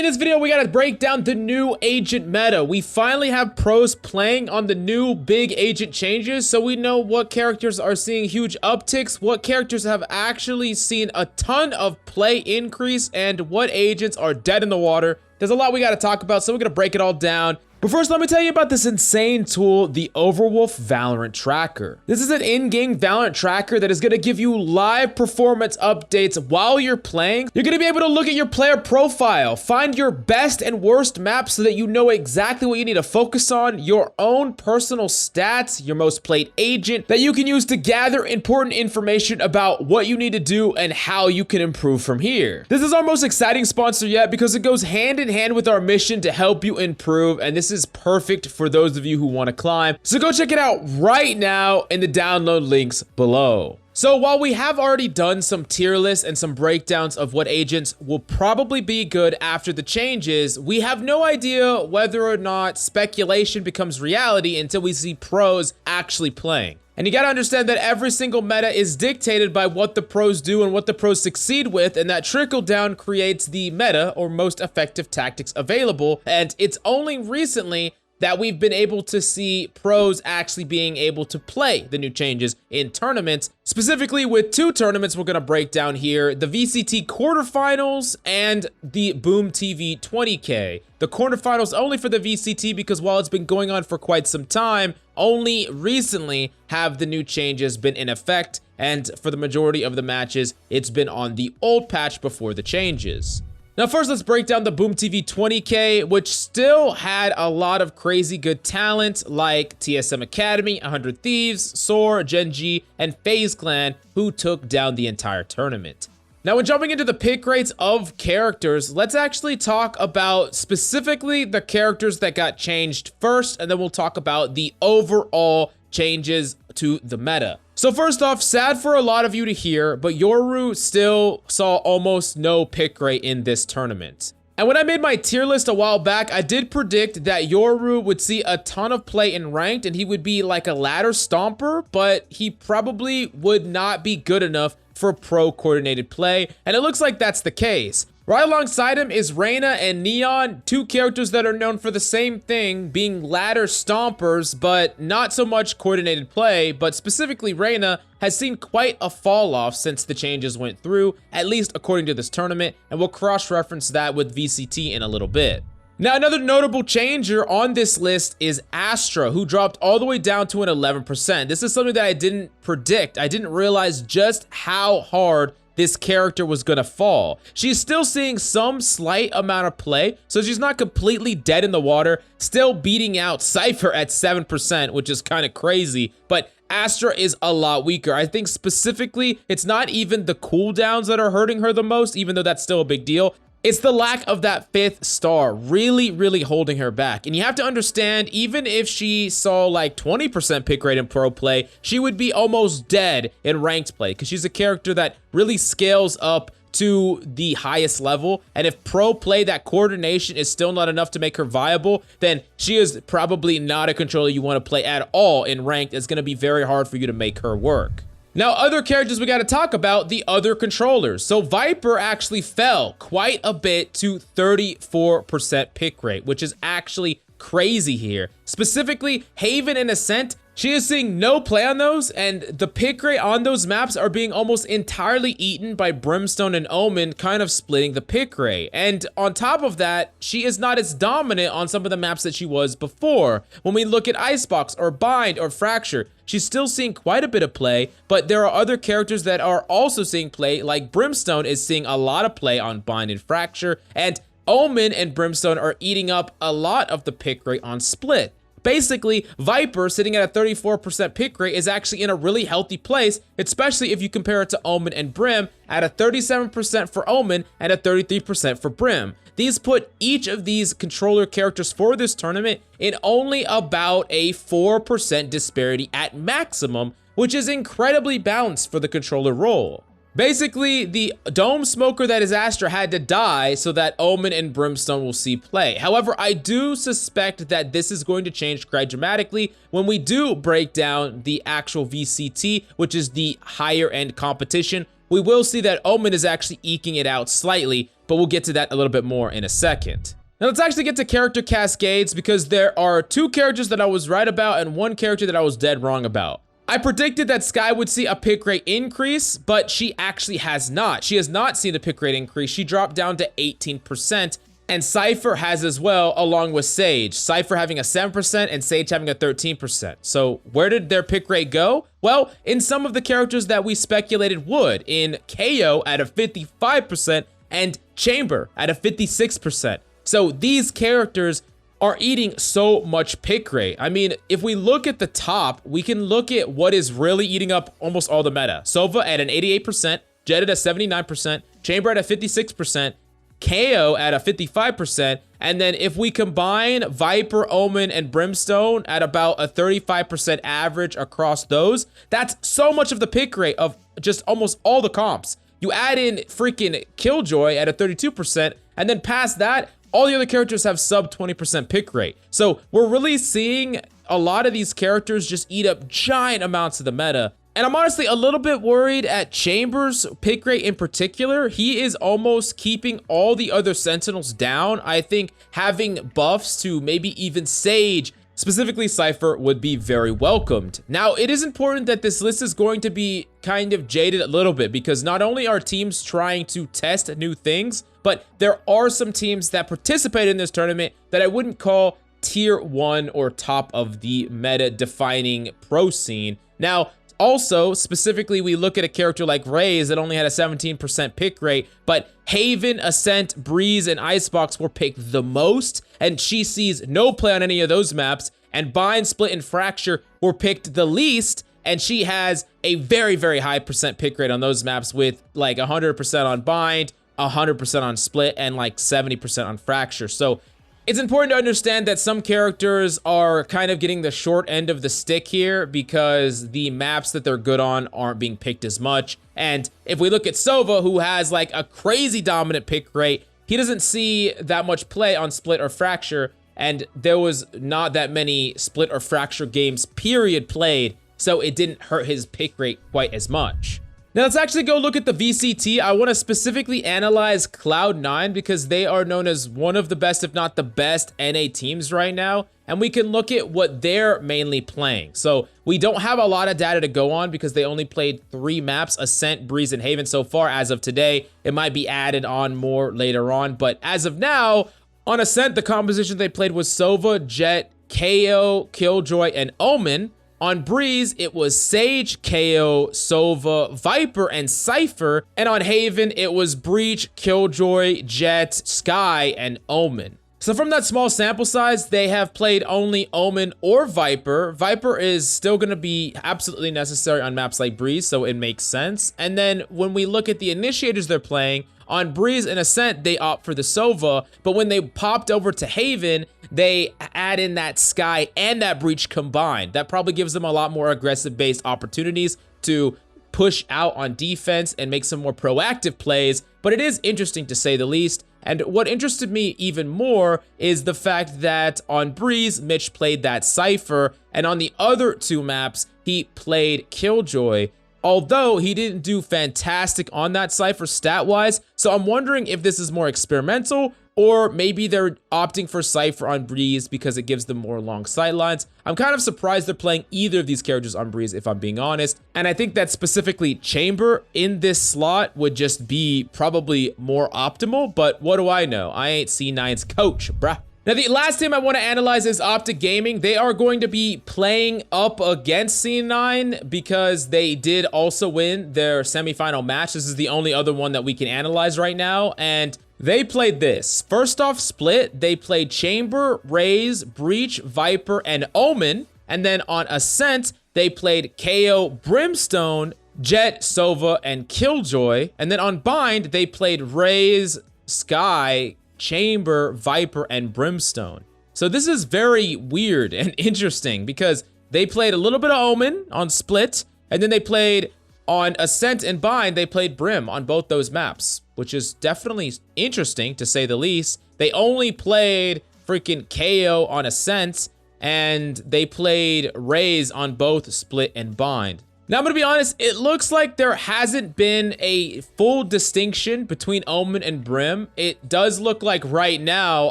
In this video, we gotta break down the new agent meta. We finally have pros playing on the new big agent changes, so we know what characters are seeing huge upticks, what characters have actually seen a ton of play increase, and what agents are dead in the water. There's a lot we gotta talk about, so we're gonna break it all down. But first, let me tell you about this insane tool, the Overwolf Valorant Tracker. This is an in-game Valorant tracker that is going to give you live performance updates while you're playing. You're going to be able to look at your player profile, find your best and worst maps so that you know exactly what you need to focus on, your own personal stats, your most played agent, that you can use to gather important information about what you need to do and how you can improve from here. This is our most exciting sponsor yet because it goes hand in hand with our mission to help you improve, and this is perfect for those of you who want to climb. So go check it out right now in the download links below. So while we have already done some tier lists and some breakdowns of what agents will probably be good after the changes, we have no idea whether or not speculation becomes reality until we see pros actually playing. And you gotta understand that every single meta is dictated by what the pros do and what the pros succeed with, and that trickle down creates the meta or most effective tactics available. And it's only recently that we've been able to see pros actually being able to play the new changes in tournaments, specifically with two tournaments we're gonna break down here, the VCT quarterfinals and the Boom TV 20K. The quarterfinals only for the VCT because while it's been going on for quite some time, only recently have the new changes been in effect, and for the majority of the matches, it's been on the old patch before the changes. Now first, let's break down the Boom TV 20K, which still had a lot of crazy good talent like TSM Academy, 100 Thieves, Soar, Gen G, and FaZe Clan, who took down the entire tournament. Now, when jumping into the pick rates of characters, let's actually talk about specifically the characters that got changed first, and then we'll talk about the overall changes to the meta. So first off, sad for a lot of you to hear, but Yoru still saw almost no pick rate in this tournament. And when I made my tier list a while back, I did predict that Yoru would see a ton of play in ranked and he would be like a ladder stomper, but he probably would not be good enough for pro coordinated play, and it looks like that's the case. Right alongside him is Reyna and Neon, two characters that are known for the same thing, being ladder stompers, but not so much coordinated play. But specifically Reyna has seen quite a fall off since the changes went through, at least according to this tournament, and we'll cross-reference that with VCT in a little bit. Now, another notable changer on this list is Astra, who dropped all the way down to an 11%. This is something that I didn't predict. I didn't realize just how hard this character was gonna fall. She's still seeing some slight amount of play, so she's not completely dead in the water, still beating out Cypher at 7%, which is kind of crazy, but Astra is a lot weaker. I think specifically, it's not even the cooldowns that are hurting her the most, even though that's still a big deal. It's the lack of that 5th star really holding her back. And you have to understand, even if she saw like 20% pick rate in pro play, she would be almost dead in ranked play because she's a character that really scales up to the highest level. And if pro play, that coordination is still not enough to make her viable, then she is probably not a controller you want to play at all in ranked. It's going to be very hard for you to make her work. Now, other characters we got to talk about, the other controllers. So Viper actually fell quite a bit to 34% pick rate, which is actually crazy here. Specifically, Haven and Ascent, she is seeing no play on those, and the pick rate on those maps are being almost entirely eaten by Brimstone and Omen, kind of splitting the pick rate. And on top of that, she is not as dominant on some of the maps that she was before. When we look at Icebox or Bind or Fracture, she's still seeing quite a bit of play, but there are other characters that are also seeing play, like Brimstone is seeing a lot of play on Bind and Fracture, and Omen and Brimstone are eating up a lot of the pick rate on Split. Basically, Viper sitting at a 34% pick rate is actually in a really healthy place, especially if you compare it to Omen and Brim at a 37% for Omen and a 33% for Brim. These put each of these controller characters for this tournament in only about a 4% disparity at maximum, which is incredibly balanced for the controller role. Basically, the dome smoker that is Astra had to die so that Omen and Brimstone will see play. However, I do suspect that this is going to change quite dramatically when we do break down the actual VCT, which is the higher end competition. We will see that Omen is actually eking it out slightly, but we'll get to that a little bit more in a second. Now let's actually get to character cascades, because there are 2 characters that I was right about and 1 character that I was dead wrong about. I predicted that Skye would see a pick rate increase, but she actually has not. She has not seen the pick rate increase. She dropped down to 18%, and Cypher has as well, along with Sage. Cypher having a 7% and Sage having a 13%. So where did their pick rate go? Well, in some of the characters that we speculated would. In KAYO at a 55% and Chamber at a 56%. So these characters are eating so much pick rate. I mean, if we look at the top, we can look at what is really eating up almost all the meta. Sova at an 88%, Jett at a 79%, Chamber at a 56%, KAYO at a 55%, and then if we combine Viper, Omen, and Brimstone at about a 35% average across those, that's so much of the pick rate of just almost all the comps. You add in freaking Killjoy at a 32%, and then past that, all the other characters have sub 20% pick rate. So we're really seeing a lot of these characters just eat up giant amounts of the meta. And I'm honestly a little bit worried at Chamber's pick rate in particular. He is almost keeping all the other Sentinels down. I think having buffs to maybe even Sage, specifically Cypher, would be very welcomed. Now, it is important that this list is going to be kind of jaded a little bit, because not only are teams trying to test new things, but there are some teams that participate in this tournament that I wouldn't call tier 1 or top of the meta defining pro scene. Now, also, specifically, we look at a character like Raze that only had a 17% pick rate, but Haven, Ascent, Breeze, and Icebox were picked the most, and she sees no play on any of those maps, and Bind, Split, and Fracture were picked the least, and she has a very, very high percent pick rate on those maps with like 100% on Bind, 100% on Split, and like 70% on Fracture. So it's important to understand that some characters are kind of getting the short end of the stick here, because the maps that they're good on aren't being picked as much. And if we look at Sova, who has like a crazy dominant pick rate, he doesn't see that much play on Split or Fracture, and there was not that many Split or Fracture games period played, so it didn't hurt his pick rate quite as much. Now let's actually go look at the VCT. I want to specifically analyze Cloud9, because they are known as one of the best, if not the best, NA teams right now. And we can look at what they're mainly playing. So we don't have a lot of data to go on, because they only played 3 maps, Ascent, Breeze, and Haven so far as of today. It might be added on more later on, but as of now, on Ascent, the composition they played was Sova, Jett, KAYO, Killjoy, and Omen. On Breeze, it was Sage, KAYO, Sova, Viper, and Cypher. And on Haven, it was Breach, Killjoy, Jett, Skye, and Omen. So from that small sample size, they have played only Omen or Viper. Viper is still going to be absolutely necessary on maps like Breeze, so it makes sense. And then when we look at the initiators they're playing, on Breeze and Ascent, they opt for the Sova, but when they popped over to Haven, they add in that Skye and that Breach combined. That probably gives them a lot more aggressive-based opportunities to push out on defense and make some more proactive plays, but it is interesting to say the least. And what interested me even more is the fact that on Breeze, Mitch played that Cypher, and on the other 2 maps, he played Killjoy. Although he didn't do fantastic on that Cypher stat-wise, so I'm wondering if this is more experimental, or maybe they're opting for Cypher on Breeze because it gives them more long sightlines. I'm kind of surprised they're playing either of these characters on Breeze, if I'm being honest, and I think that specifically Chamber in this slot would just be probably more optimal, but what do I know? I ain't C9's coach, bruh. Now, the last team I want to analyze is Optic Gaming. They are going to be playing up against C9 because they did also win their semifinal match. This is the only other one that we can analyze right now, and they played this. First off, Split, they played Chamber, Raze, Breach, Viper, and Omen. And then on Ascent, they played KAYO, Brimstone, Jett, Sova, and Killjoy. And then on Bind, they played Raze, Skye, Chamber, Viper, and Brimstone. So this is very weird and interesting because they played a little bit of Omen on Split, and then they played on Ascent and Bind, they played Brim on both those maps, which is definitely interesting to say the least. They only played freaking KAYO on Ascent, and they played Raze on both Split and Bind. Now, I'm gonna be honest, it looks like there hasn't been a full distinction between Omen and Brim. It does look like right now,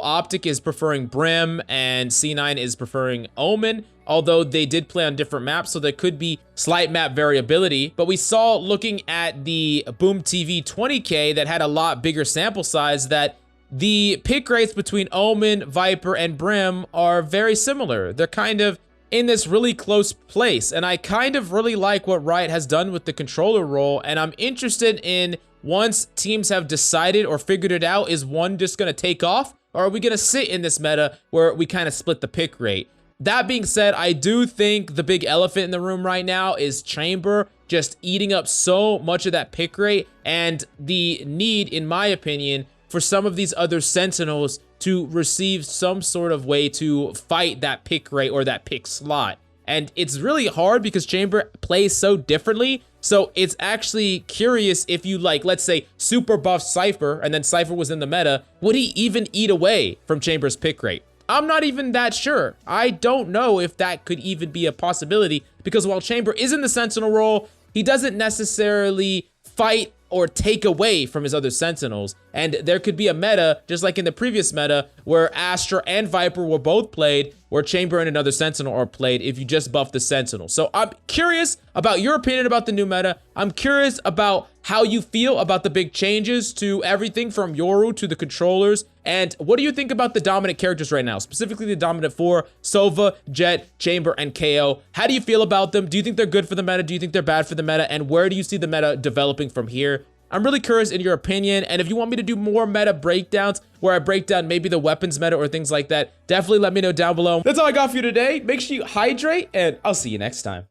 Optic is preferring Brim and C9 is preferring Omen, although they did play on different maps, so there could be slight map variability. But we saw, looking at the Boom TV 20K that had a lot bigger sample size, that the pick rates between Omen, Viper, and Brim are very similar. They're kind of in this really close place, and I kind of really like what Riot has done with the controller role, and I'm interested in, once teams have decided or figured it out, is one just gonna take off, or are we gonna sit in this meta where we kind of split the pick rate? That being said, I do think the big elephant in the room right now is Chamber just eating up so much of that pick rate, and the need, in my opinion, for some of these other Sentinels to receive some sort of way to fight that pick rate or that pick slot. And it's really hard because Chamber plays so differently. So it's actually curious if you, like, let's say super buff Cypher and then Cypher was in the meta, would he even eat away from Chamber's pick rate? I'm not even that sure. I don't know if that could even be a possibility, because while Chamber is in the Sentinel role, he doesn't necessarily fight or take away from his other Sentinels. And there could be a meta, just like in the previous meta, where Astra and Viper were both played, where Chamber and another Sentinel are played if you just buff the Sentinel. So I'm curious about your opinion about the new meta. I'm curious about how you feel about the big changes to everything from Yoru to the controllers. And what do you think about the dominant characters right now, specifically the dominant four, Sova, Jett, Chamber, and KAYO? How do you feel about them? Do you think they're good for the meta? Do you think they're bad for the meta? And where do you see the meta developing from here? I'm really curious in your opinion, and if you want me to do more meta breakdowns where I break down maybe the weapons meta or things like that, definitely let me know down below. That's all I got for you today. Make sure you hydrate, and I'll see you next time.